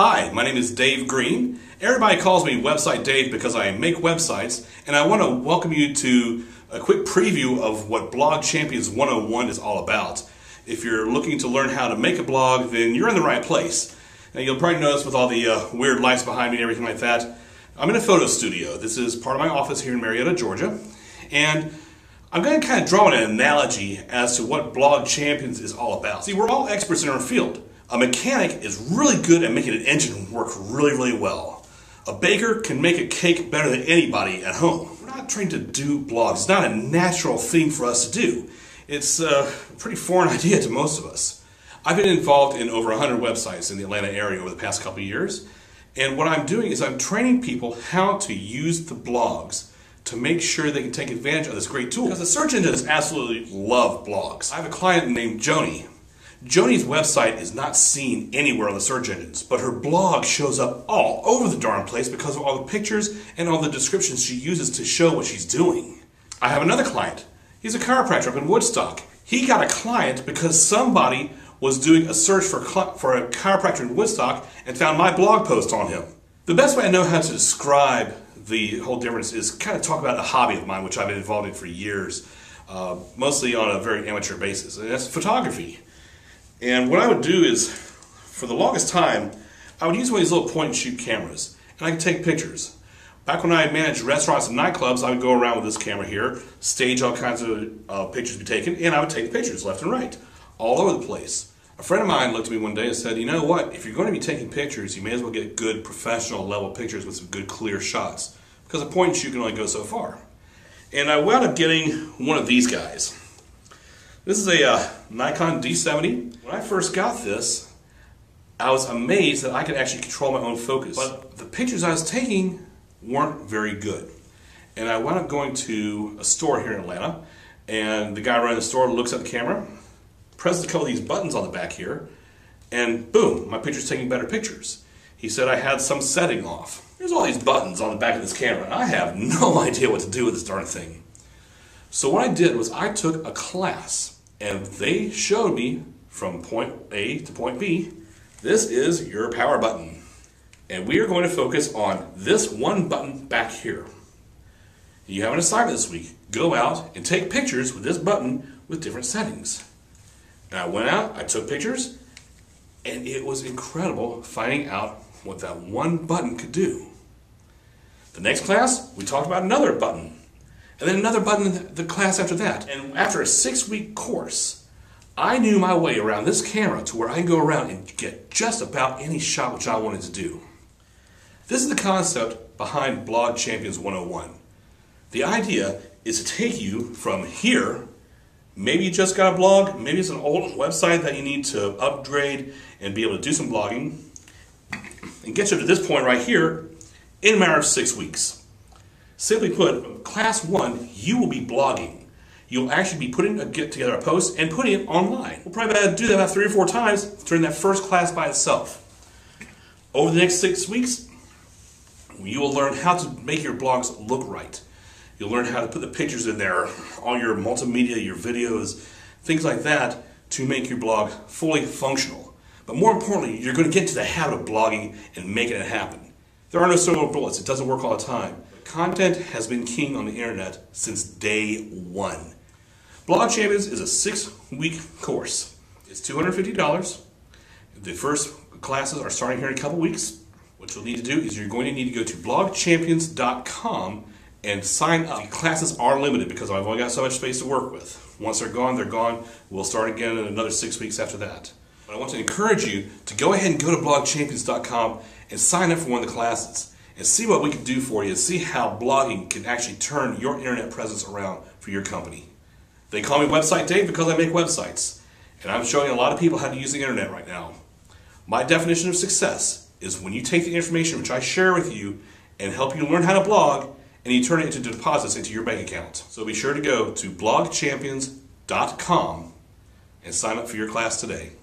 Hi, my name is Dave Green. Everybody calls me Website Dave because I make websites, and I want to welcome you to a quick preview of what Blog Champions 101 is all about. If you're looking to learn how to make a blog, then you're in the right place. Now, you'll probably notice with all the weird lights behind me and everything like that, I'm in a photo studio. This is part of my office here in Marietta, Georgia, and I'm going to kind of draw an analogy as to what Blog Champions is all about. See, we're all experts in our field. A mechanic is really good at making an engine work really well. A baker can make a cake better than anybody at home. We're not trained to do blogs. It's not a natural thing for us to do. It's a pretty foreign idea to most of us. I've been involved in over 100 websites in the Atlanta area over the past couple of years, and what I'm doing is I'm training people how to use the blogs to make sure they can take advantage of this great tool. Because the search engines absolutely love blogs. I have a client named Joni. Joni's website is not seen anywhere on the search engines, but her blog shows up all over the darn place because of all the pictures and all the descriptions she uses to show what she's doing. I have another client. He's a chiropractor up in Woodstock. He got a client because somebody was doing a search for a chiropractor in Woodstock and found my blog post on him. The best way I know how to describe the whole difference is kind of talk about a hobby of mine, which I've been involved in for years, mostly on a very amateur basis, and that's photography. And what I would do is, for the longest time, I would use one of these little point-and-shoot cameras, and I could take pictures. Back when I managed restaurants and nightclubs, I would go around with this camera here, stage all kinds of pictures to be taken, and I would take pictures left and right, all over the place. A friend of mine looked at me one day and said, you know what, if you're going to be taking pictures, you may as well get good professional level pictures with some good clear shots, because a point-and-shoot can only go so far. And I wound up getting one of these guys. This is a Nikon D70. When I first got this, I was amazed that I could actually control my own focus. But the pictures I was taking weren't very good. And I wound up going to a store here in Atlanta, and the guy running the store looks at the camera, presses a couple of these buttons on the back here, and boom, my picture's taking better pictures. He said I had some setting off. There's all these buttons on the back of this camera, and I have no idea what to do with this darn thing. So what I did was I took a class, and they showed me from point A to point B, this is your power button. And we are going to focus on this one button back here. You have an assignment this week. Go out and take pictures with this button with different settings. And I went out, I took pictures, and it was incredible finding out what that one button could do. The next class, we talked about another button. And then another button in the class after that. And after a 6-week course, I knew my way around this camera to where I can go around and get just about any shot which I wanted to do. This is the concept behind Blog Champions 101. The idea is to take you from here, maybe you just got a blog, maybe it's an old website that you need to upgrade and be able to do some blogging, and get you to this point right here in a matter of 6 weeks. Simply put, class 1, you will be blogging. You'll actually be get together a post and putting it online. We'll probably do that about 3 or 4 times during that first class by itself. Over the next 6 weeks, you will learn how to make your blogs look right. You'll learn how to put the pictures in there, all your multimedia, your videos, things like that to make your blog fully functional. But more importantly, you're going to get into the habit of blogging and making it happen. There are no silver bullets. It doesn't work all the time. Content has been king on the internet since day one. Blog Champions is a 6-week course. It's $250. The first classes are starting here in a couple weeks. What you'll need to do is you're going to need to go to blogchampions.com and sign up. The classes are limited because I've only got so much space to work with. Once they're gone, they're gone. We'll start again in another 6 weeks after that. But I want to encourage you to go ahead and go to blogchampions.com and sign up for one of the classes and see what we can do for you and see how blogging can actually turn your internet presence around for your company. They call me Website Dave because I make websites, and I'm showing a lot of people how to use the internet right now. My definition of success is when you take the information which I share with you and help you learn how to blog, and you turn it into deposits into your bank account. So be sure to go to blogchampions.com and sign up for your class today.